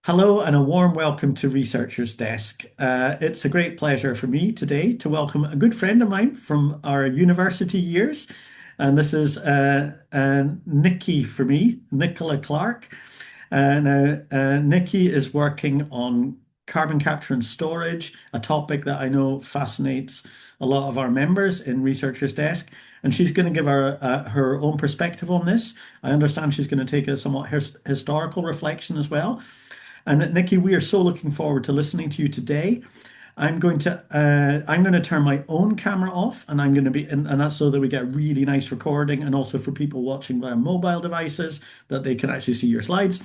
Hello and a warm welcome to Researcher's Desk. It's a great pleasure for me today to welcome a good friend of mine from our university years. And this is Nikki for me, Nicola Clarke. Nikki is working on carbon capture and storage, a topic that I know fascinates a lot of our members in Researcher's Desk. And she's going to give her own perspective on this. I understand she's going to take a somewhat historical reflection as well. And Nikki, we are so looking forward to listening to you today. I'm going to turn my own camera off, and I'm going to be, and that's so that we get a really nice recording, and also for people watching via mobile devices that they can actually see your slides.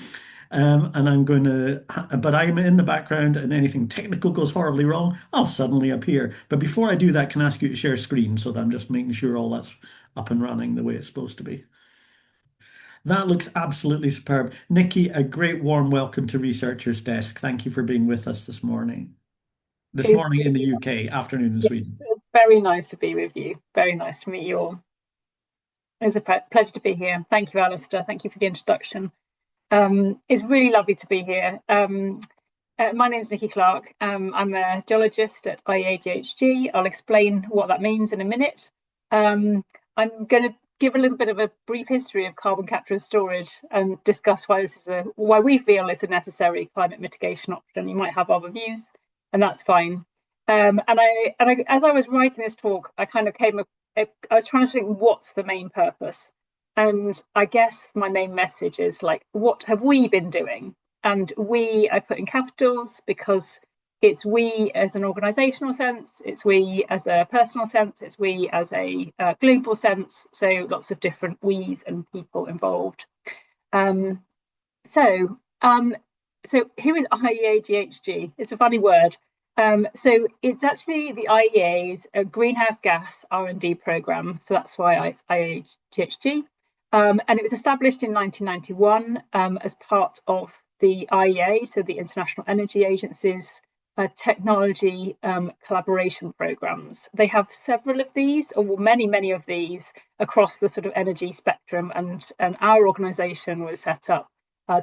And I'm going to, but I'm in the background, and anything technical goes horribly wrong, I'll suddenly appear. But before I do that, can I ask you to share screen so that I'm just making sure all that's up and running the way it's supposed to be? That looks absolutely superb. Nikki, a great warm welcome to Researcher's Desk. Thank you for being with us this morning. This It's morning in the really UK, afternoon in yes, Sweden. it's very nice to be with you. Very nice to meet you all. It's a pleasure to be here. Thank you, Alasdair. Thank you for the introduction. It's really lovely to be here. My name is Nicola Clarke. I'm a geologist at IAEGHG. I'll explain what that means in a minute. I'm going to give a little bit of a brief history of carbon capture and storage and discuss why we feel it's a necessary climate mitigation option. You might have other views, and that's fine. As I was writing this talk, I was trying to think what's the main purpose, and I guess my main message is like, what have we been doing? And we, I put in capitals because it's we as an organizational sense, it's we as a personal sense, it's we as a global sense. So lots of different we's and people involved. Um, so, um, so who is IAEGHG? It's a funny word. So it's actually the IEA's greenhouse gas R&D program. So that's why it's IAEGHG. And it was established in 1991 as part of the IEA, so the International Energy Agency's technology collaboration programs. They have several of these, or many of these, across the sort of energy spectrum. And our organisation was set up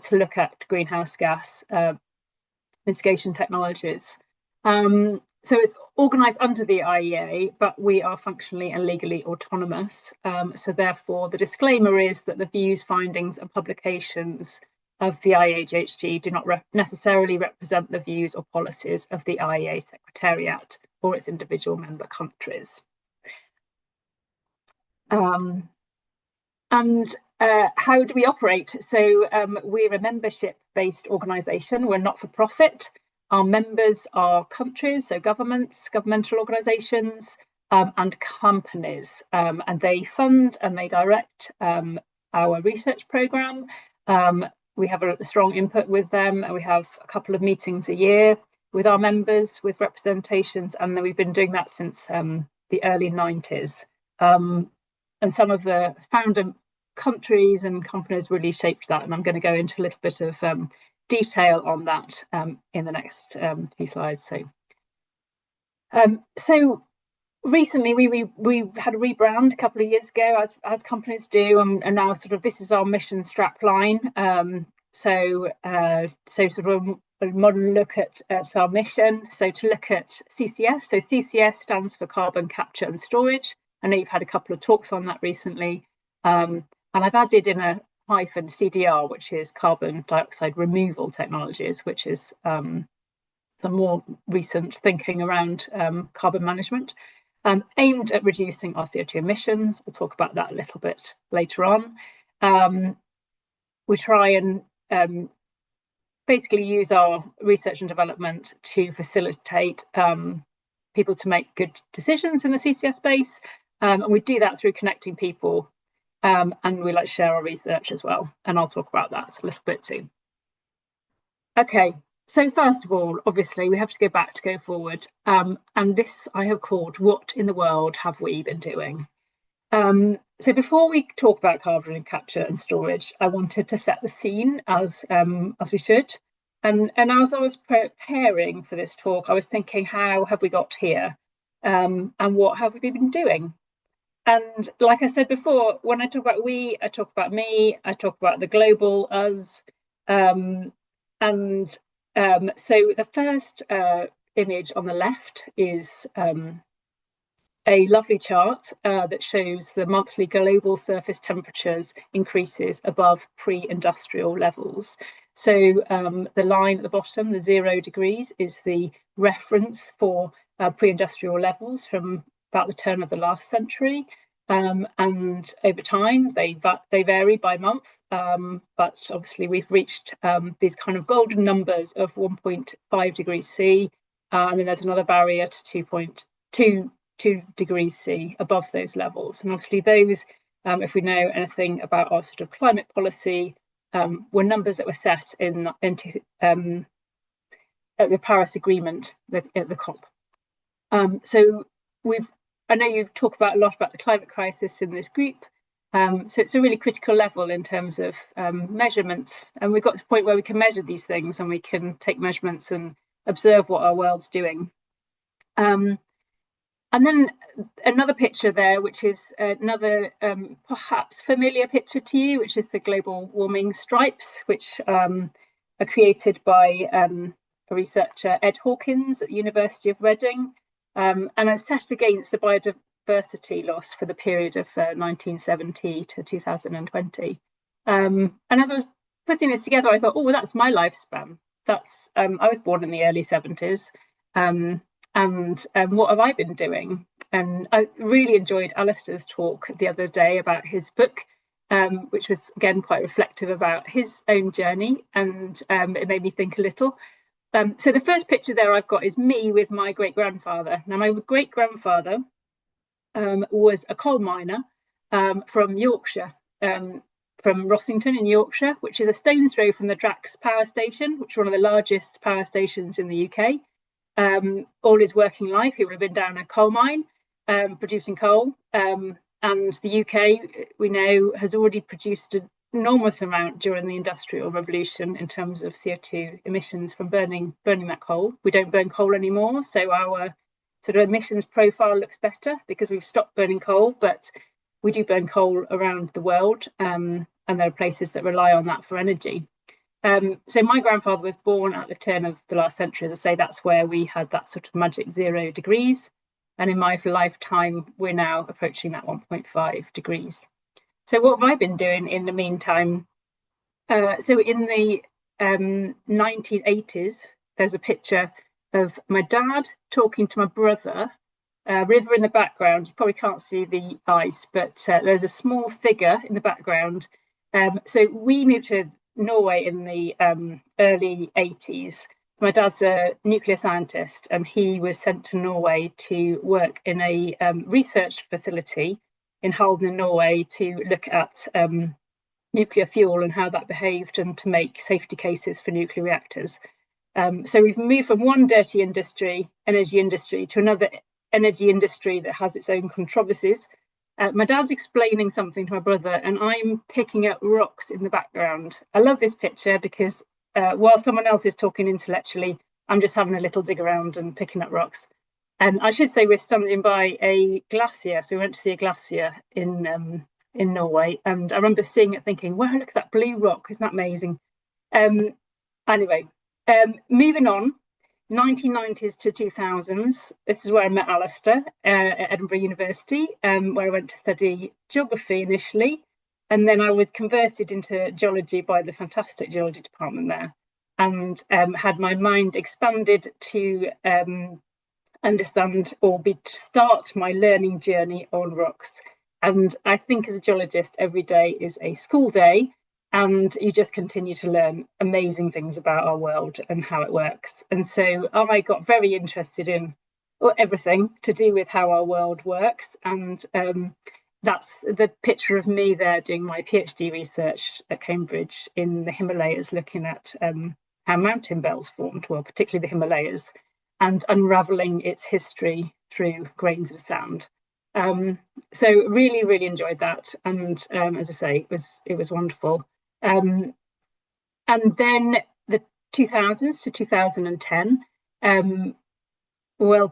to look at greenhouse gas mitigation technologies. So it's organised under the IEA, but we are functionally and legally autonomous. So therefore, the disclaimer is that the views, findings and publications of the IAEGHG do not necessarily represent the views or policies of the IEA Secretariat or its individual member countries. How do we operate? So we're a membership-based organisation. We're not for profit. Our members are countries, so governments, governmental organisations, and companies. And they fund and they direct our research programme. We have a strong input with them, and we have a couple of meetings a year with our members, with representations, and then we've been doing that since the early 90s. And some of the founder countries and companies really shaped that, and I'm going to go into a little bit of detail on that in the next few slides. So recently we had a rebrand a couple of years ago, as companies do, and now sort of this is our mission strap line. So sort of a modern look at our mission. So to look at CCS. So CCS stands for carbon capture and storage. I know you've had a couple of talks on that recently, and I've added in a hyphen CDR, which is carbon dioxide removal technologies, which is some more recent thinking around carbon management, aimed at reducing our CO2 emissions. We'll talk about that a little bit later on. We try and basically use our research and development to facilitate people to make good decisions in the CCS space. And we do that through connecting people, and we like to share our research as well. And I'll talk about that a little bit too. Okay, so first of all, obviously, we have to go forward. And this I have called What in the World Have We Been Doing? So before we talk about carbon capture and storage, I wanted to set the scene as we should. And as I was preparing for this talk, I was thinking, how have we got here? And what have we been doing? And like I said before, when I talk about we, I talk about me, I talk about the global us. And so the first image on the left is a lovely chart that shows the monthly global surface temperatures increases above pre-industrial levels. So the line at the bottom, the 0 degrees, is the reference for pre-industrial levels from about the turn of the last century. And over time, they vary by month. But obviously, we've reached these kind of golden numbers of 1.5 degrees C. And then there's another barrier to 2 degrees C above those levels. And obviously those, if we know anything about our sort of climate policy, were numbers that were set into at the Paris Agreement at the COP. So I know you talk a lot about the climate crisis in this group. So it's a really critical level in terms of measurements. And we've got to the point where we can measure these things and we can take measurements and observe what our world's doing. And then another picture there, which is another perhaps familiar picture to you, which is the global warming stripes, which are created by a researcher, Ed Hawkins, at the University of Reading, and are set against the biodiversity loss for the period of 1970 to 2020. And as I was putting this together, I thought, oh, well, that's my lifespan. I was born in the early 70s. And what have I been doing? And I really enjoyed Alasdair's talk the other day about his book, which was, again, quite reflective about his own journey. And it made me think a little. So the first picture there I've got is me with my great-grandfather. Now, my great-grandfather was a coal miner from Yorkshire, from Rossington in Yorkshire, which is a stone's throw from the Drax power station, which is one of the largest power stations in the UK. All his working life, he would have been down a coal mine producing coal. And the UK, we know, has already produced an enormous amount during the Industrial Revolution in terms of CO2 emissions from burning that coal. We don't burn coal anymore, so our sort of emissions profile looks better because we've stopped burning coal, but we do burn coal around the world, and there are places that rely on that for energy. So my grandfather was born at the turn of the last century. As I say, that's where we had that sort of magic 0 degrees. And in my lifetime, we're now approaching that 1.5 degrees. So what have I been doing in the meantime? So in the 1980s, there's a picture of my dad talking to my brother, river in the background. You probably can't see the ice, but there's a small figure in the background. So we moved to Norway in the early 80s. My dad's a nuclear scientist, and he was sent to Norway to work in a research facility in Halden, Norway, to look at nuclear fuel and how that behaved, and to make safety cases for nuclear reactors. So we've moved from one dirty industry, energy industry, to another energy industry that has its own controversies. My dad's explaining something to my brother, and I'm picking up rocks in the background. I love this picture because while someone else is talking intellectually, I'm just having a little dig around and picking up rocks. And I should say we're standing by a glacier. So we went to see a glacier in Norway. And I remember seeing it thinking, wow, look at that blue rock. Isn't that amazing? Anyway, moving on. 1990s to 2000s. This is where I met Alasdair at Edinburgh University, where I went to study geography initially, and then I was converted into geology by the fantastic geology department there, and had my mind expanded to understand or start my learning journey on rocks. And I think as a geologist, every day is a school day. And you just continue to learn amazing things about our world and how it works. And so I got very interested in everything to do with how our world works. And that's the picture of me there doing my PhD research at Cambridge in the Himalayas, looking at how mountain bells formed, well, particularly the Himalayas, and unraveling its history through grains of sand. So really, really enjoyed that. And as I say, it was wonderful. And then the 2000s to 2010,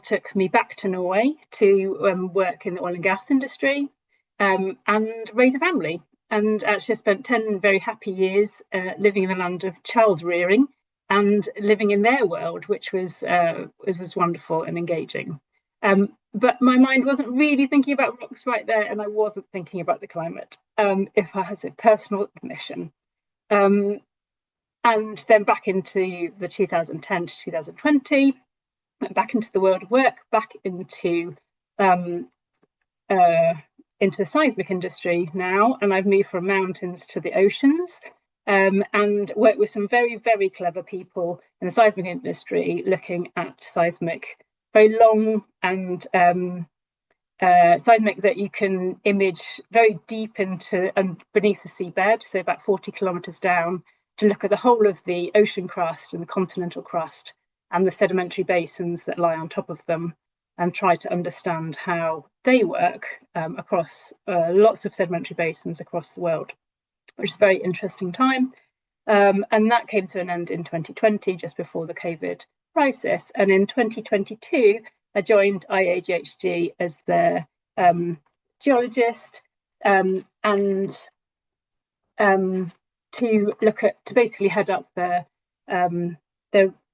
took me back to Norway to work in the oil and gas industry and raise a family. And actually I spent 10 very happy years living in the land of child rearing and living in their world, which was wonderful and engaging. But my mind wasn't really thinking about rocks right there, and I wasn't thinking about the climate, if I has a personal admission. And then back into the 2010 to 2020, back into the world of work, back into the seismic industry now, and I've moved from mountains to the oceans, and worked with some very, very clever people in the seismic industry looking at seismic, very long and seismic that you can image very deep into and beneath the seabed, so about 40 kilometres down, to look at the whole of the ocean crust and the continental crust and the sedimentary basins that lie on top of them, and try to understand how they work across lots of sedimentary basins across the world, which is a very interesting time. And that came to an end in 2020, just before the COVID crisis. And in 2022, I joined IAEGHG as their geologist, and to basically head up their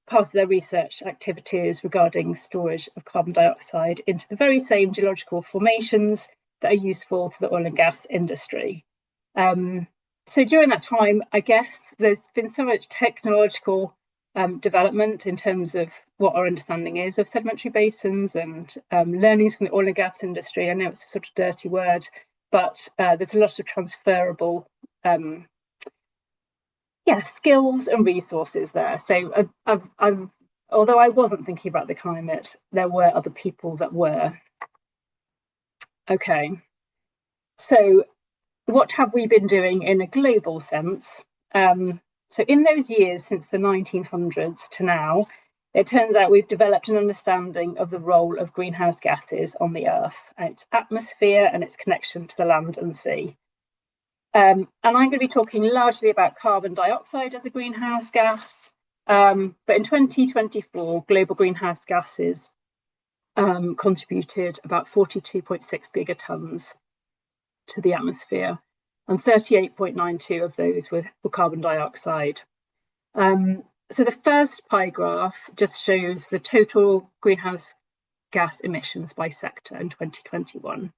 part of their research activities regarding storage of carbon dioxide into the very same geological formations that are useful to the oil and gas industry. So during that time, I guess there's been so much technological development in terms of what our understanding is of sedimentary basins, and learnings from the oil and gas industry. I know it's a sort of dirty word, but there's a lot of transferable skills and resources there. So although I wasn't thinking about the climate, there were other people that were. Okay, so what have we been doing in a global sense? So in those years since the 1900s to now, it turns out we've developed an understanding of the role of greenhouse gases on the Earth, its atmosphere and its connection to the land and sea. And I'm going to be talking largely about carbon dioxide as a greenhouse gas. But in 2024, global greenhouse gases contributed about 42.6 gigatons to the atmosphere, and 38.92 of those were carbon dioxide. So the first pie graph just shows the total greenhouse gas emissions by sector in 2021.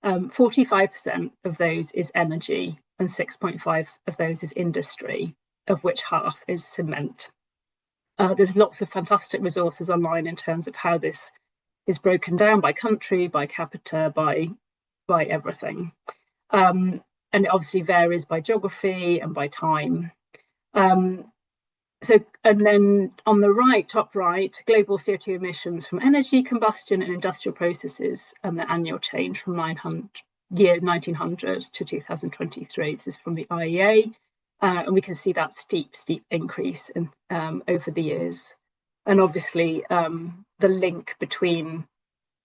45% of those is energy, and 6.5 of those is industry, of which half is cement. There's lots of fantastic resources online in terms of how this is broken down by country, by capita, by everything. And it obviously varies by geography and by time. And then on the right, top right, global CO2 emissions from energy, combustion and industrial processes, and the annual change from 1900 to 2023. This is from the IEA, and we can see that steep increase over the years. And obviously the link between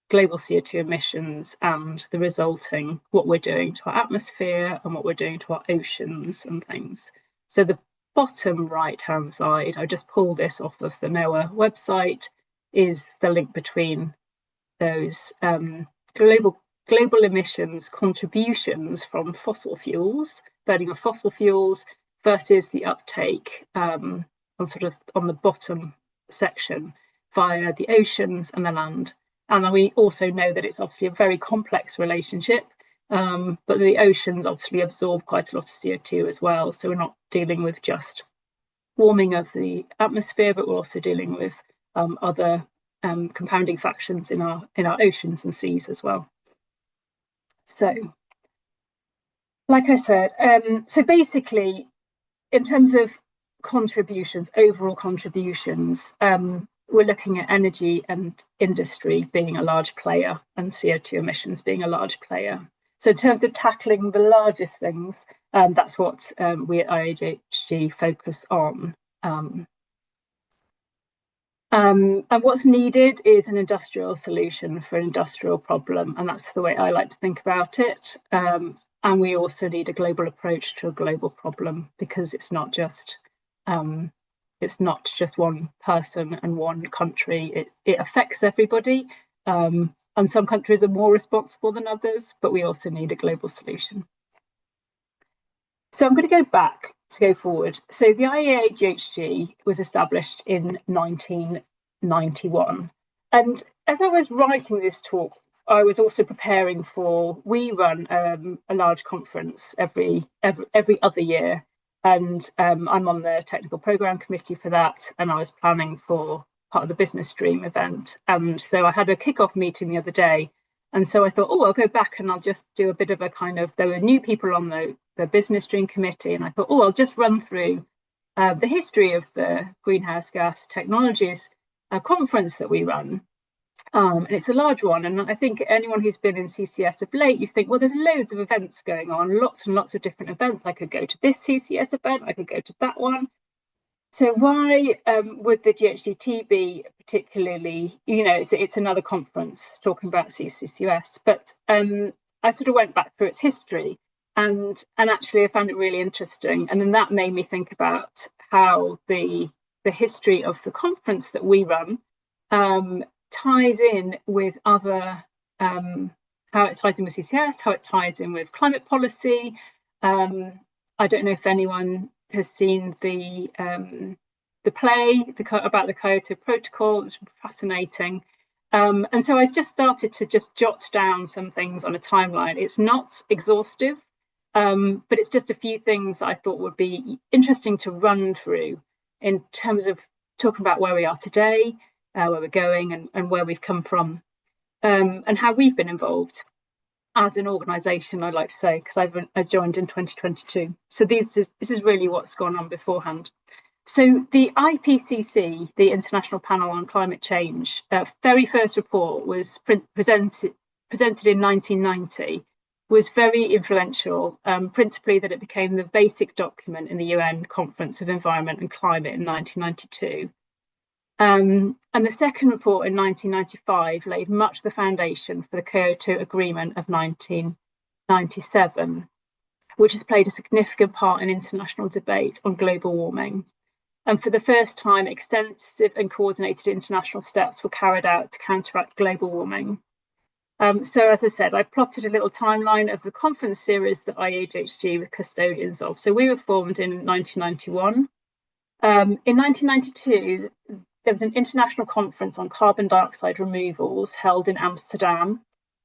global CO2 emissions and the resulting, what we're doing to our atmosphere and what we're doing to our oceans and things. So the bottom right hand side, I just pulled this off of the NOAA website, is the link between those global emissions contributions from fossil fuels, burning of fossil fuels, versus the uptake on the bottom section via the oceans and the land. And then we also know that it's obviously a very complex relationship, but the oceans obviously absorb quite a lot of CO2 as well. So we're not dealing with just warming of the atmosphere, but we're also dealing with other compounding factors in our oceans and seas as well. So, like I said, so basically, in terms of contributions, overall contributions, we're looking at energy and industry being a large player and CO2 emissions being a large player. So in terms of tackling the largest things, that's what we at IAEGHG focus on. And what's needed is an industrial solution for an industrial problem, and that's the way I like to think about it. And we also need a global approach to a global problem, because it's not just one person and one country. It affects everybody, and some countries are more responsible than others, but we also need a global solution. So I'm going to go back to go forward. So the IAEGHG was established in 1991. And as I was writing this talk, I was also preparing for, we run a large conference every other year. And I'm on the technical program committee for that. And I was planning for part of the business stream event. And so I had a kickoff meeting the other day. And so I thought, oh, I'll go back and I'll just do a bit of a kind of, there were new people on the business stream committee. And I thought, oh, I'll just run through the history of the greenhouse gas technologies conference that we run. And it's a large one. And I think anyone who's been in CCS of late, you think, well, there's loads of events going on, lots and lots of different events. I could go to this CCS event, I could go to that one. So why would the GHGT be particularly, it's another conference talking about CCUS, but I sort of went back through its history and actually I found it really interesting. And then that made me think about how the history of the conference that we run ties in with other, how it ties in with CCS, how it ties in with climate policy. I don't know if anyone has seen the play about the Kyoto Protocol. It's fascinating. And so I just started to just jot down some things on a timeline. It's not exhaustive, but it's just a few things that I thought would be interesting to run through in terms of talking about where we are today, where we're going and where we've come from, and how we've been involved as an organisation, I'd like to say, because I joined in 2022. So this is really what's gone on beforehand. So the IPCC, the International Panel on Climate Change, very first report was presented in 1990, was very influential, principally that it became the basic document in the UN Conference of Environment and Climate in 1992. And the second report in 1995 laid much the foundation for the Kyoto Agreement of 1997, which has played a significant part in international debate on global warming. And for the first time, extensive and coordinated international steps were carried out to counteract global warming. So as I said, I plotted a little timeline of the conference series that IAEGHG were custodians of. So we were formed in 1991. In 1992, there was an international conference on carbon dioxide removals held in Amsterdam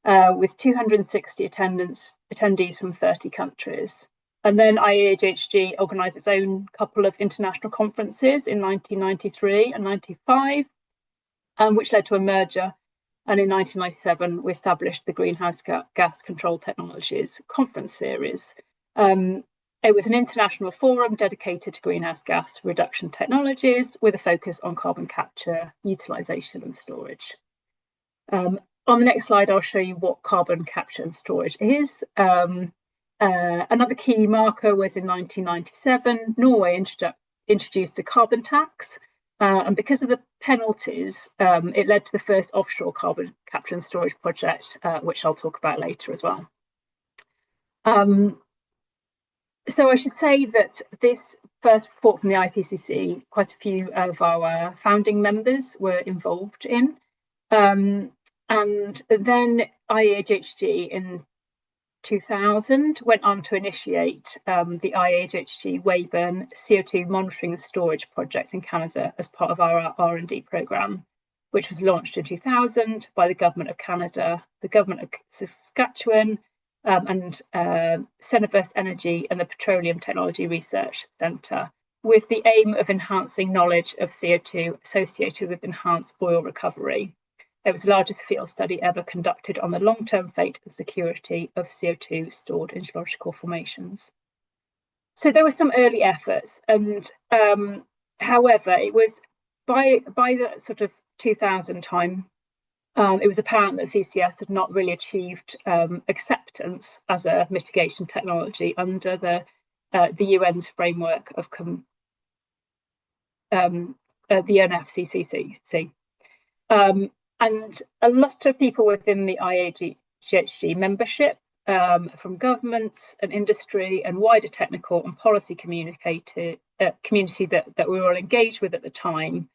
with 260 attendees from 30 countries. And then IAEGHG organised its own couple of international conferences in 1993 and 95, which led to a merger. And in 1997, we established the Greenhouse Gas Control Technologies Conference Series. It was an international forum dedicated to greenhouse gas reduction technologies with a focus on carbon capture, utilisation and storage. On the next slide, I'll show you what carbon capture and storage is. Another key marker was in 1997, Norway introduced a carbon tax. And because of the penalties, it led to the first offshore carbon capture and storage project, which I'll talk about later as well. So I should say that this first report from the IPCC, quite a few of our founding members were involved in. And then IAEGHG in 2000 went on to initiate the IAEGHG Weyburn CO2 monitoring and storage project in Canada as part of our R&D programme, which was launched in 2000 by the Government of Canada, the Government of Saskatchewan, and Cenovus Energy and the Petroleum Technology Research Centre, with the aim of enhancing knowledge of CO2 associated with enhanced oil recovery. It was the largest field study ever conducted on the long-term fate and security of CO2 stored in geological formations. So there were some early efforts, and however, it was by the sort of 2000 time, it was apparent that CCS had not really achieved acceptance as a mitigation technology under the UN's framework of the UNFCCC. And a lot of people within the IAEGHG membership, from governments and industry and wider technical and policy community that we were all engaged with at the time.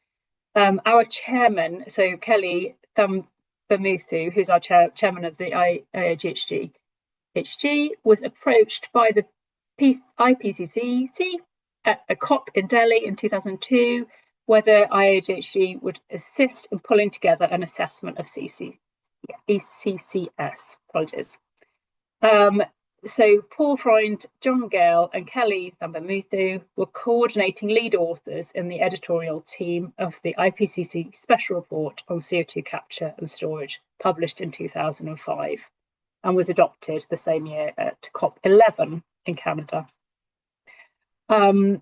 Our chairman, so Kelly Thambamuthu, who's our chairman of the IAEGHG, was approached by the IPCC at a COP in Delhi in 2002 whether IAEGHG would assist in pulling together an assessment of CCS. Apologies. So Paul Freund, John Gale and Kelly Thambamuthu were coordinating lead authors in the editorial team of the IPCC Special Report on CO2 capture and storage, published in 2005, and was adopted the same year at COP11 in Canada. So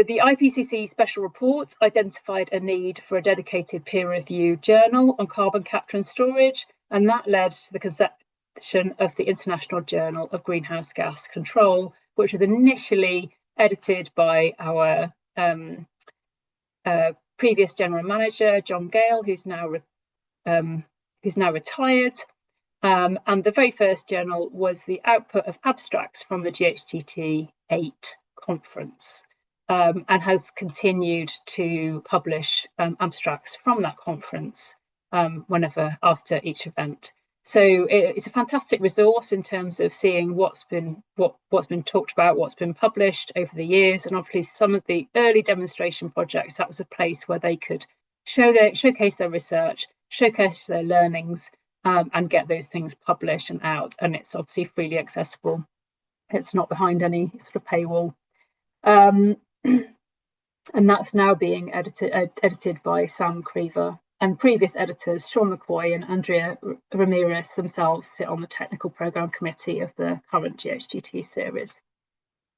the IPCC Special Report identified a need for a dedicated peer-reviewed journal on carbon capture and storage, and that led to the conception of the International Journal of Greenhouse Gas Control, which was initially edited by our previous general manager, John Gale, who's now retired. And the very first journal was the output of abstracts from the GHGT 8 conference. And has continued to publish abstracts from that conference whenever after each event. So it's a fantastic resource in terms of seeing what's been talked about, what's been published over the years, and obviously some of the early demonstration projects. That was a place where they could showcase their research, showcase their learnings, and get those things published and out. And it's obviously freely accessible. It's not behind any sort of paywall. And that's now being edited by Sam Creever, and previous editors Sean McCoy and Andrea Ramirez themselves sit on the technical programme committee of the current GHGT series.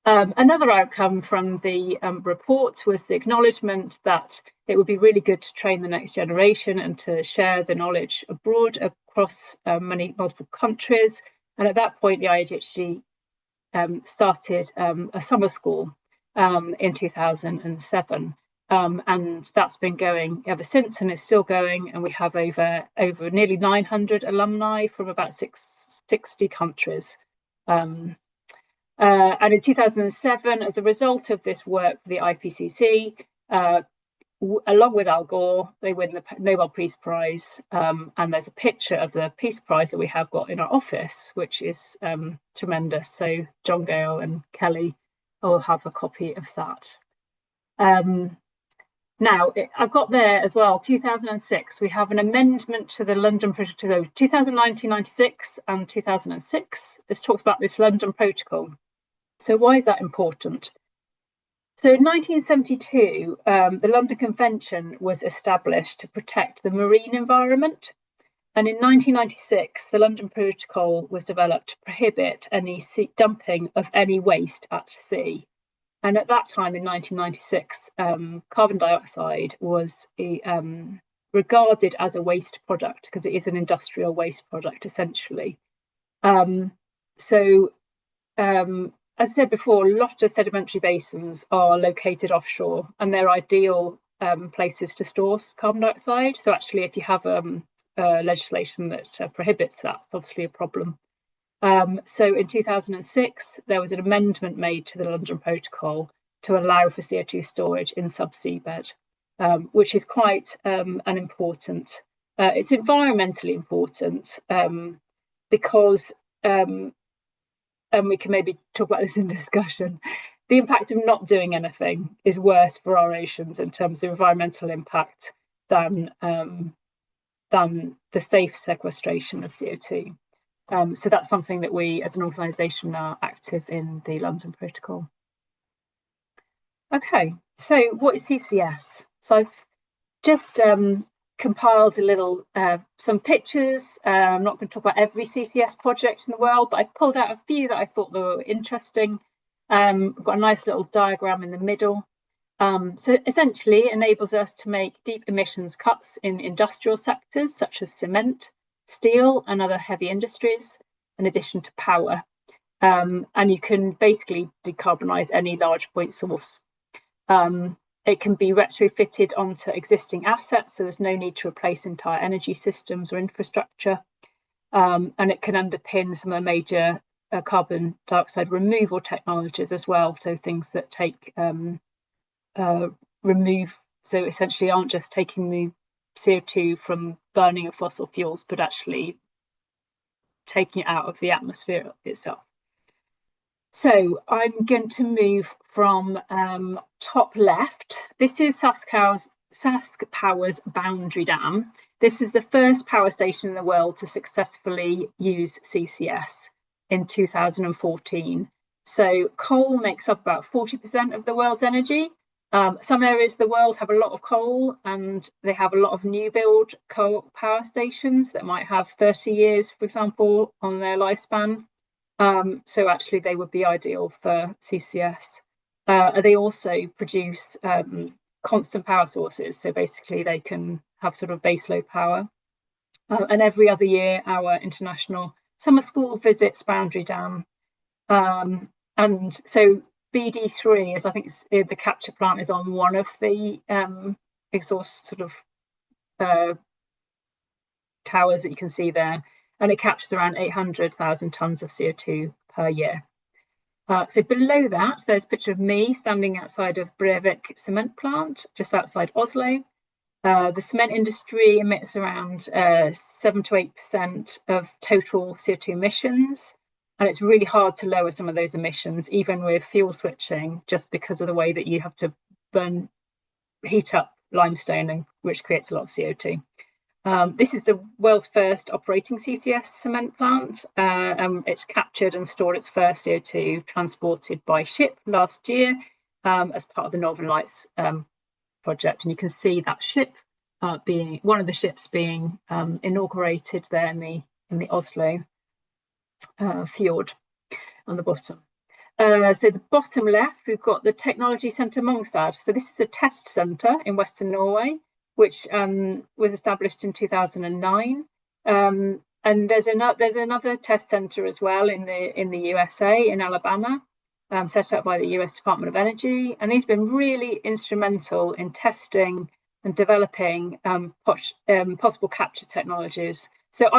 Another outcome from the report was the acknowledgement that it would be really good to train the next generation and to share the knowledge abroad across multiple countries. And at that point, the IAEGHG started a summer school in 2007, and that's been going ever since, and it's still going. And we have over nearly 900 alumni from about 60 countries. And in 2007, as a result of this work, the IPCC, along with Al Gore, they win the Nobel Peace Prize. And there's a picture of the Peace Prize that we have got in our office, which is tremendous. So John Gale and Kelly will have a copy of that. Now, I've got there as well, 2006, we have an amendment to the London Protocol, 2019-96 and 2006. This talks about this London Protocol. So why is that important? So in 1972, the London Convention was established to protect the marine environment. And in 1996, the London Protocol was developed to prohibit any dumping of any waste at sea. And at that time, in 1996, carbon dioxide was regarded as a waste product because it is an industrial waste product, essentially. As I said before, a lot of sedimentary basins are located offshore, and they're ideal places to store carbon dioxide. So actually, if you have legislation that prohibits that, it's obviously a problem. So in 2006, there was an amendment made to the London Protocol to allow for CO2 storage in subsea bed, which is quite an important. It's environmentally important because, and we can maybe talk about this in discussion, the impact of not doing anything is worse for our oceans in terms of environmental impact than the safe sequestration of CO2. So that's something that we as an organisation are active in the London Protocol. Okay, so what is CCS? So I've just compiled a little, some pictures. I'm not going to talk about every CCS project in the world, but I pulled out a few that I thought were interesting. I've got a nice little diagram in the middle. So essentially it enables us to make deep emissions cuts in industrial sectors such as cement, steel and other heavy industries, in addition to power. And you can basically decarbonise any large point source. It can be retrofitted onto existing assets, so there's no need to replace entire energy systems or infrastructure. And it can underpin some of the major carbon dioxide removal technologies as well, so things that take remove, so essentially aren't just taking the CO2 from burning of fossil fuels, but actually taking it out of the atmosphere itself. So I'm going to move from top left. This is Sask Power's Boundary Dam. This was the first power station in the world to successfully use CCS in 2014. So coal makes up about 40% of the world's energy. Some areas of the world have a lot of coal, and they have a lot of new build coal power stations that might have 30 years, for example, on their lifespan. So actually they would be ideal for CCS. They also produce constant power sources. So basically they can have sort of baseload power. And every other year, our international summer school visits Boundary Dam. And so BD3 is, I think the capture plant is on one of the exhaust sort of towers that you can see there. And it captures around 800,000 tonnes of CO2 per year. So below that, there's a picture of me standing outside of Brevik cement plant, just outside Oslo. The cement industry emits around 7 to 8% of total CO2 emissions. And it's really hard to lower some of those emissions, even with fuel switching, just because of the way that you have to heat up limestone, which creates a lot of CO2. This is the world's first operating CCS cement plant. It's captured and stored its first CO2 transported by ship last year as part of the Northern Lights project. And you can see that ship being one of the ships being inaugurated there in the Oslo fjord on the bottom. So the bottom left, we've got the Technology Centre Mongstad. So this is a test centre in Western Norway, which was established in 2009. And there's another test centre as well in the USA, in Alabama, set up by the US Department of Energy. And these have been really instrumental in testing and developing possible capture technologies. So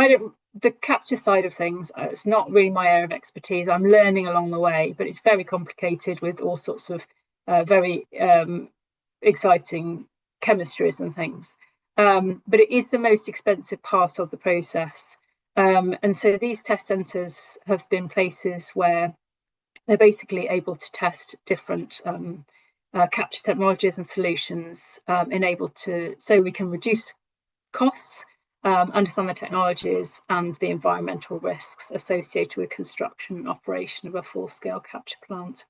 the capture side of things, it's not really my area of expertise. I'm learning along the way, but it's very complicated with all sorts of very exciting chemistries and things. But it is the most expensive part of the process. And so these test centres have been places where they're basically able to test different capture technologies and solutions so we can reduce costs, understand the technologies and the environmental risks associated with construction and operation of a full-scale capture plant.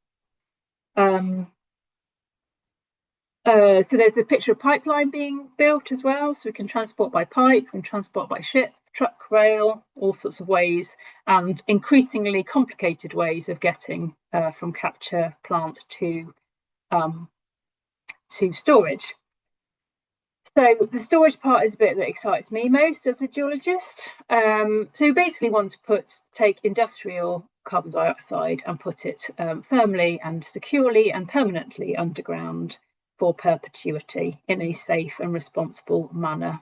So there's a picture of pipeline being built as well. So we can transport by pipe, we can transport by ship, truck, rail, all sorts of ways, and increasingly complicated ways of getting from capture plant to storage. So the storage part is the bit that excites me most as a geologist. So we basically want to take industrial carbon dioxide and put it firmly and securely and permanently underground for perpetuity in a safe and responsible manner.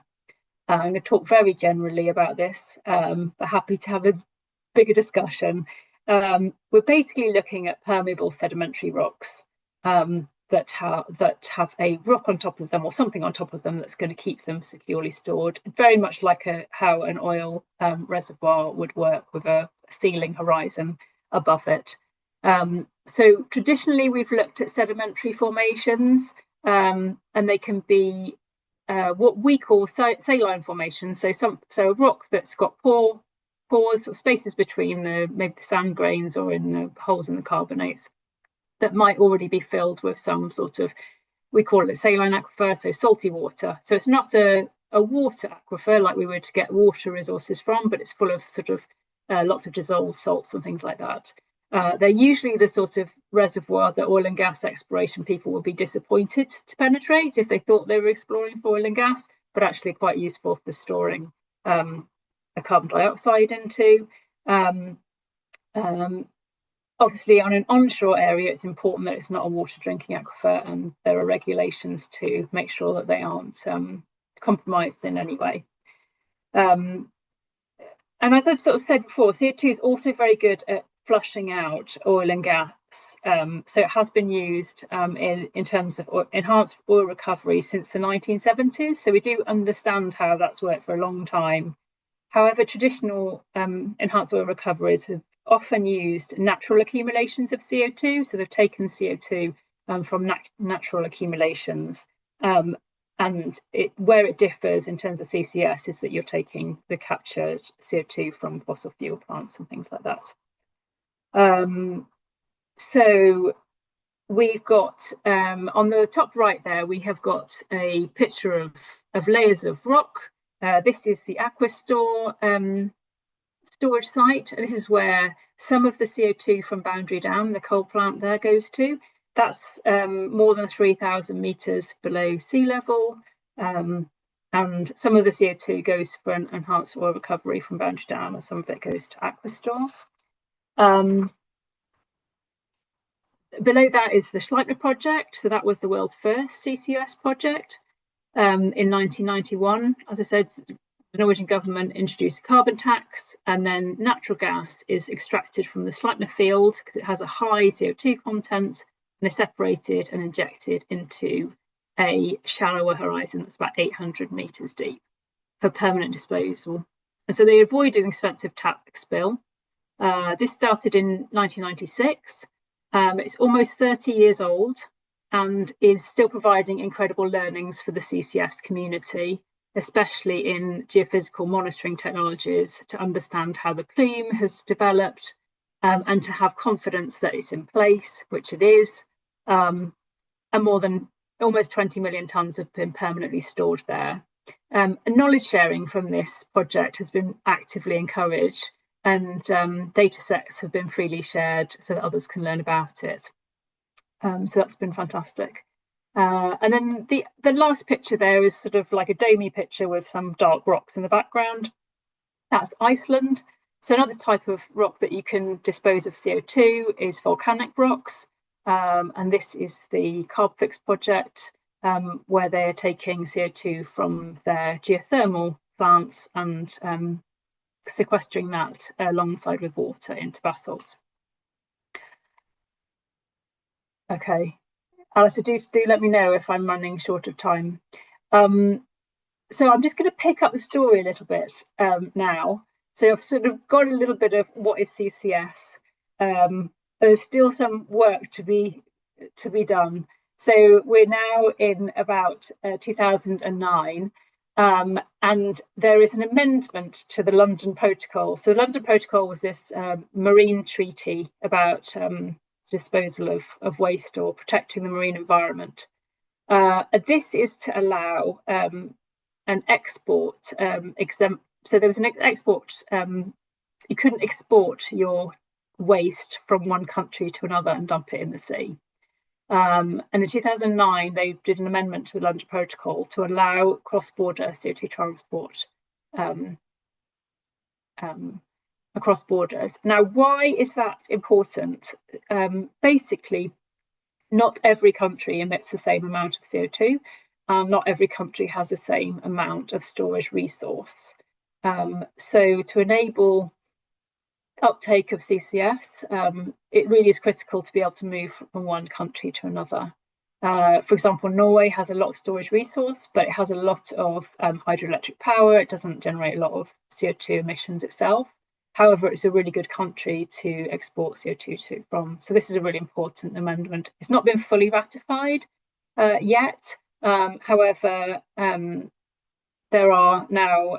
I'm going to talk very generally about this, but happy to have a bigger discussion. We're basically looking at permeable sedimentary rocks that have a rock on top of them or something on top of them that's going to keep them securely stored, very much like how an oil reservoir would work with a ceiling horizon above it. So traditionally, we've looked at sedimentary formations, and they can be what we call saline formations. So a rock that's got pores or spaces between maybe the sand grains or in the holes in the carbonates that might already be filled with some sort of, we call it saline aquifer, so salty water. So it's not a water aquifer like we would get water resources from, but it's full of sort of lots of dissolved salts and things like that. They're usually the sort of reservoir that oil and gas exploration people would be disappointed to penetrate if they thought they were exploring for oil and gas, but actually quite useful for storing a carbon dioxide into. Obviously, on an onshore area, it's important that it's not a water drinking aquifer, and there are regulations to make sure that they aren't compromised in any way. And as I've sort of said before, CO2 is also very good at flushing out oil and gas. So it has been used in terms of enhanced oil recovery since the 1970s. So we do understand how that's worked for a long time. However, traditional enhanced oil recoveries have often used natural accumulations of CO2. So they've taken CO2 from natural accumulations. And where it differs in terms of CCS is that you're taking the captured CO2 from fossil fuel plants and things like that. So we've got, on the top right there, we have got a picture of layers of rock. This is the Alasdair storage site. This is where some of the CO2 from Boundary Dam, the coal plant there, goes to. That's more than 3,000 metres below sea level. And some of the CO2 goes for an enhanced oil recovery from Boundary Dam, and some of it goes to Alasdair. Below that is the Sleipner project. So that was the world's first CCS project in 1991. As I said, the Norwegian government introduced a carbon tax, and then natural gas is extracted from the Sleipner field because it has a high CO2 content, and is separated and injected into a shallower horizon that's about 800 metres deep for permanent disposal. And so they avoid doing expensive tax spill. This started in 1996. It's almost 30 years old and is still providing incredible learnings for the CCS community, especially in geophysical monitoring technologies, to understand how the plume has developed and to have confidence that it's in place, which it is. And more than almost 20 million tonnes have been permanently stored there. And knowledge sharing from this project has been actively encouraged, and data sets have been freely shared so that others can learn about it. So that's been fantastic. And then the last picture there is sort of like a domey picture with some dark rocks in the background. That's Iceland. So another type of rock that you can dispose of CO2 is volcanic rocks. And this is the Carbfix project, where they're taking CO2 from their geothermal plants and sequestering that alongside with water into basalts. Okay, Alasdair, do let me know if I'm running short of time. So I'm just going to pick up the story a little bit now. So I've sort of got a little bit of what is CCS. There's still some work to be done. So we're now in about 2009. And there is an amendment to the London Protocol. So the London Protocol was this marine treaty about disposal of waste or protecting the marine environment. This is to allow an export exempt. So there was an export. You couldn't export your waste from one country to another and dump it in the sea. And in 2009, they did an amendment to the London Protocol to allow cross-border CO2 transport across borders. Now, why is that important? Basically, not every country emits the same amount of CO2, and not every country has the same amount of storage resource. So to enable uptake of CCS, it really is critical to be able to move from one country to another. For example, Norway has a lot of storage resource, but it has a lot of hydroelectric power. It doesn't generate a lot of CO2 emissions itself. However, it's a really good country to export CO2 from. So this is a really important amendment. It's not been fully ratified yet. However, there are now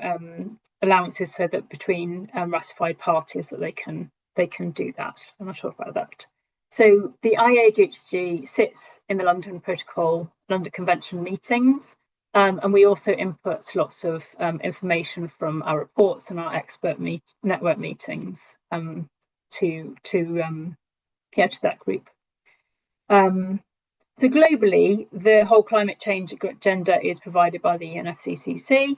allowances so that between ratified parties that they can do that. And I'll talk about that. So the IAEGHG sits in the London Protocol, London Convention meetings, and we also input lots of information from our reports and our expert network meetings to that group. So globally, the whole climate change agenda is provided by the UNFCCC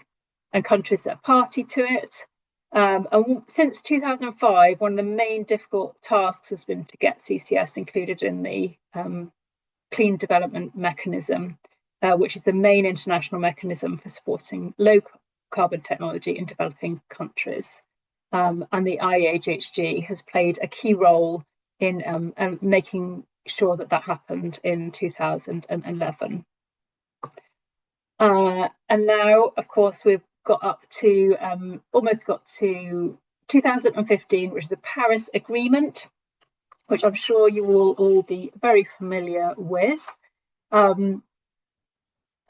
and countries that are party to it. And since 2005, one of the main difficult tasks has been to get CCS included in the Clean Development Mechanism, which is the main international mechanism for supporting low carbon technology in developing countries. And the IAEGHG has played a key role in making sure that happened in 2011. And now, of course, we've got up to almost got to 2015, which is the Paris Agreement, which I'm sure you will all be very familiar with,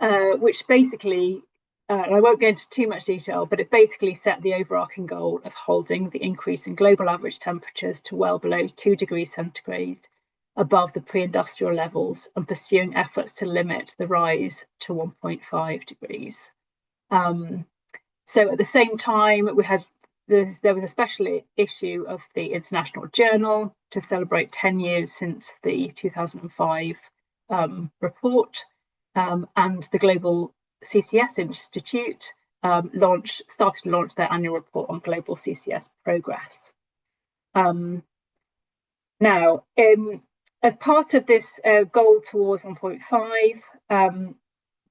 which basically, and I won't go into too much detail, but it basically set the overarching goal of holding the increase in global average temperatures to well below 2 degrees centigrade above the pre-industrial levels and pursuing efforts to limit the rise to 1.5 degrees. So at the same time, there was a special issue of the International Journal to celebrate 10 years since the 2005 report, and the Global CCS Institute started to launch their annual report on global CCS progress. Now, as part of this goal towards 1.5,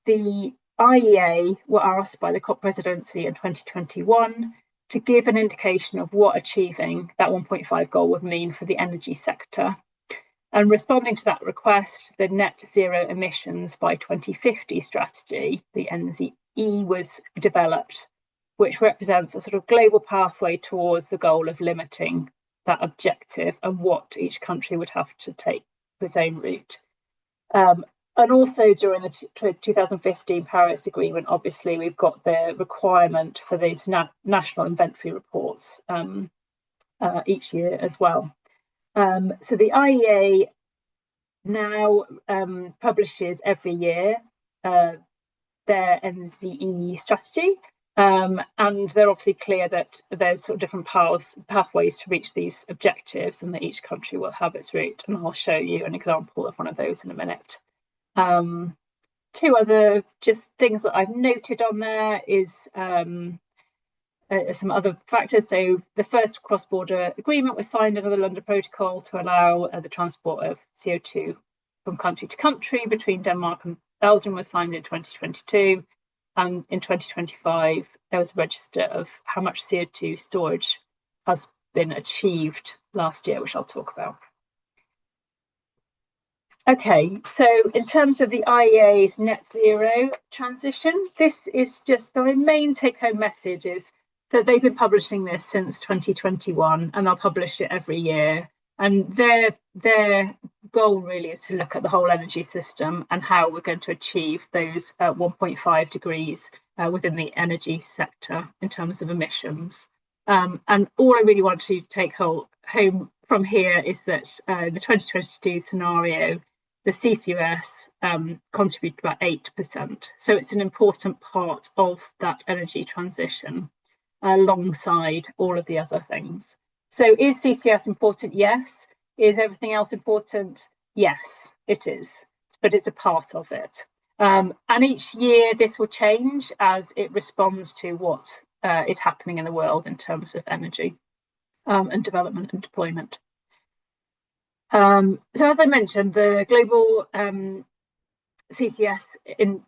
the IEA were asked by the COP presidency in 2021 to give an indication of what achieving that 1.5 goal would mean for the energy sector. And responding to that request, the net zero emissions by 2050 strategy, the NZE, was developed, which represents a sort of global pathway towards the goal of limiting that objective and what each country would have to take its own route. And also during the 2015 Paris Agreement, obviously, we've got the requirement for these national inventory reports each year as well. So the IEA now publishes every year their NZE strategy, and they're obviously clear that there's sort of different pathways to reach these objectives, and that each country will have its route. And I'll show you an example of one of those in a minute. Two other just things that I've noted on there is some other factors. So the first cross-border agreement was signed under the London Protocol to allow the transport of CO2 from country to country between Denmark and Belgium was signed in 2022. And in 2025, there was a register of how much CO2 storage has been achieved last year, which I'll talk about. Okay, so in terms of the IEA's net zero transition, this is just the main take-home message is that they've been publishing this since 2021, and they'll publish it every year. And their goal really is to look at the whole energy system and how we're going to achieve those 1.5 degrees within the energy sector in terms of emissions. And all I really want to take home from here is that the 2022 scenario, the CCS contributed about 8%. So it's an important part of that energy transition alongside all of the other things. So is CCS important? Yes. Is everything else important? Yes, it is, but it's a part of it. And each year this will change as it responds to what is happening in the world in terms of energy and development and deployment. So as I mentioned, the Global CCS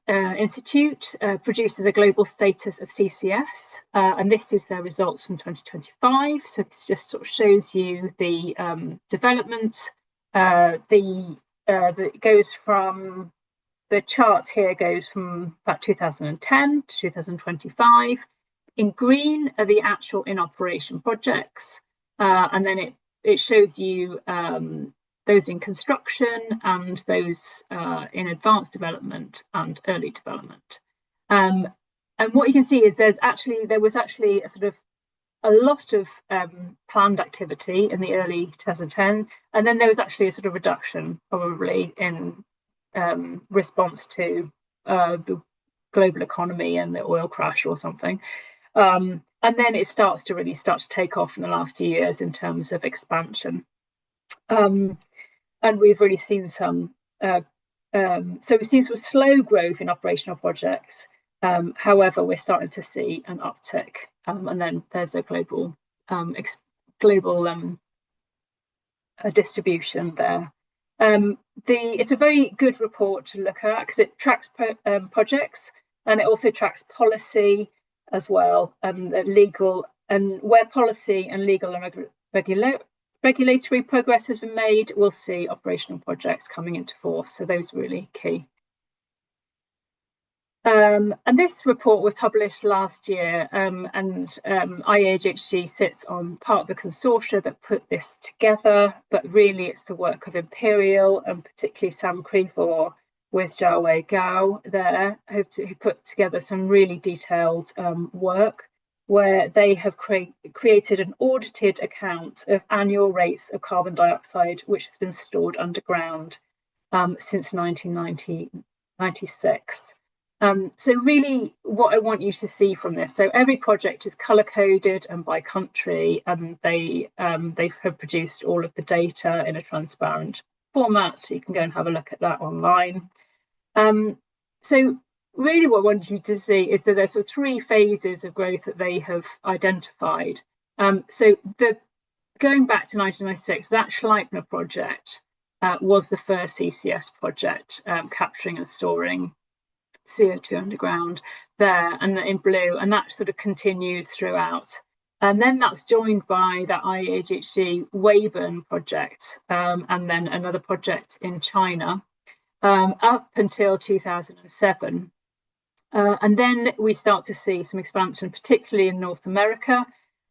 Institute produces a global status of CCS, and this is their results from 2025. So this just sort of shows you the development. Goes from the chart here goes from about 2010 to 2025. In green are the actual in operation projects, and then it shows you those in construction and those in advanced development and early development. And what you can see is there was actually a lot of planned activity in the early 2010, and then there was actually a sort of reduction probably in response to the global economy and the oil crash or something. And then it starts to take off in the last few years in terms of expansion. And we've really seen some slow growth in operational projects. However, we're starting to see an uptick, and then there's a global distribution there. It's a very good report to look at because it tracks projects, and it also tracks policy as well, legal, and where policy and legal and regulatory progress has been made, we'll see operational projects coming into force. So those are really key. And this report was published last year, and IAEGHG sits on part of the consortia that put this together, but really it's the work of Imperial and particularly Sam Crevor with Jiawei Gao there, who put together some really detailed work where they have created an audited account of annual rates of carbon dioxide, which has been stored underground since 1996. So really what I want you to see from this, so every project is color coded and by country, and they have produced all of the data in a transparent format, so you can go and have a look at that online. So really what I want you to see is that there's three phases of growth that they have identified. So going back to 1996, that Schleipner project was the first CCS project capturing and storing CO2 underground there, and in blue, and that sort of continues throughout. And then that's joined by that IAEGHG Weiburn project, and then another project in China up until 2007. And then we start to see some expansion, particularly in North America.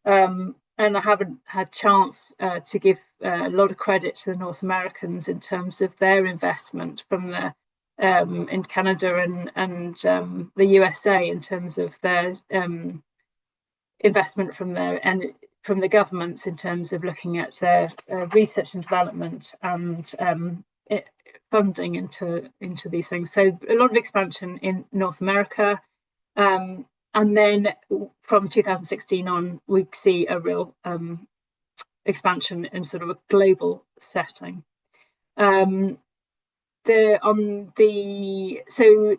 And I haven't had chance to give a lot of credit to the North Americans in terms of their investment from the in Canada and the USA in terms of their investment from the governments in terms of looking at their research and development and funding into these things. So a lot of expansion in North America, and then from 2016 on, we see a real expansion in sort of a global setting. So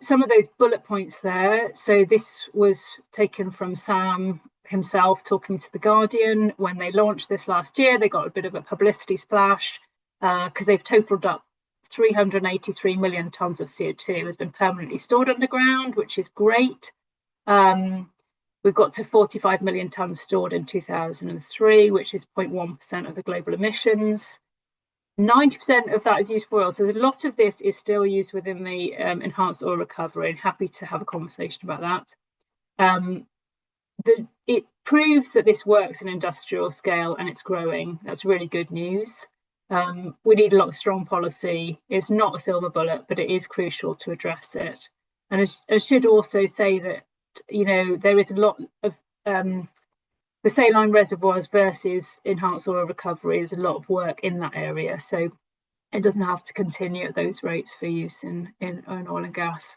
some of those bullet points there. So this was taken from Sam himself talking to The Guardian when they launched this last year. They got a bit of a publicity splash because they've totaled up 383 million tonnes of CO2 has been permanently stored underground, which is great. We've got to 45 million tonnes stored in 2003, which is 0.1% of the global emissions. 90% of that is used for oil. So a lot of this is still used within the enhanced oil recovery, and happy to have a conversation about that. It proves that this works in industrial scale and it's growing. That's really good news. We need a lot of strong policy. It's not a silver bullet, but it is crucial to address it. And I should also say that, there is a lot of the saline reservoirs versus enhanced oil recovery. There's a lot of work in that area. So it doesn't have to continue at those rates for use in oil and gas.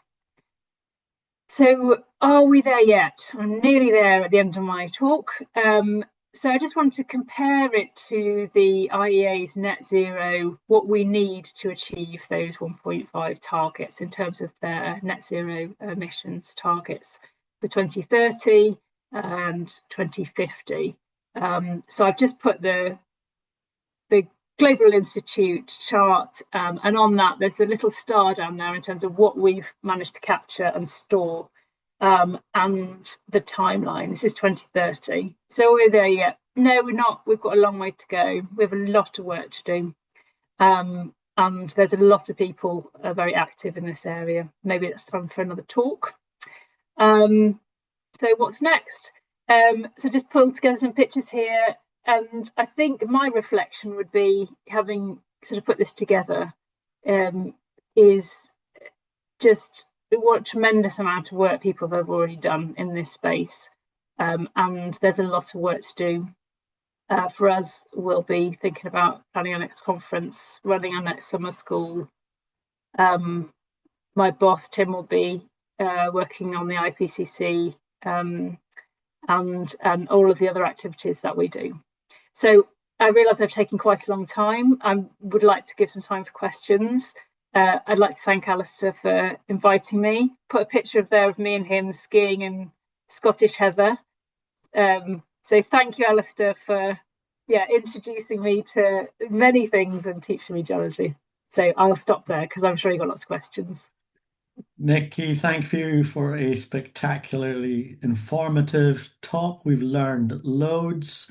So are we there yet? I'm nearly there at the end of my talk. So I just want to compare it to the IEA's net zero, what we need to achieve those 1.5 targets in terms of their net zero emissions targets for 2030 and 2050. So I've just put the Global Institute chart, and on that there's a little star down there in terms of what we've managed to capture and store, and the timeline. This is 2030. So we're there yet? No, we're not. We've got a long way to go. We have a lot of work to do, and there's a lot of people very active in this area. Maybe it's time for another talk. So what's next? So just pulled together some pictures here, and I think my reflection would be, having sort of put this together, is just what tremendous amount of work people have already done in this space, and there's a lot of work to do. For us, we'll be thinking about planning our next conference, running our next summer school. My boss Tim will be working on the IPCC, and all of the other activities that we do. So I realise I've taken quite a long time. I would like to give some time for questions. I'd like to thank Alasdair for inviting me. Put a picture of me and him skiing in Scottish heather. So thank you, Alasdair, for introducing me to many things and teaching me geology. So I'll stop there because I'm sure you've got lots of questions. Nikki, thank you for a spectacularly informative talk. We've learned loads.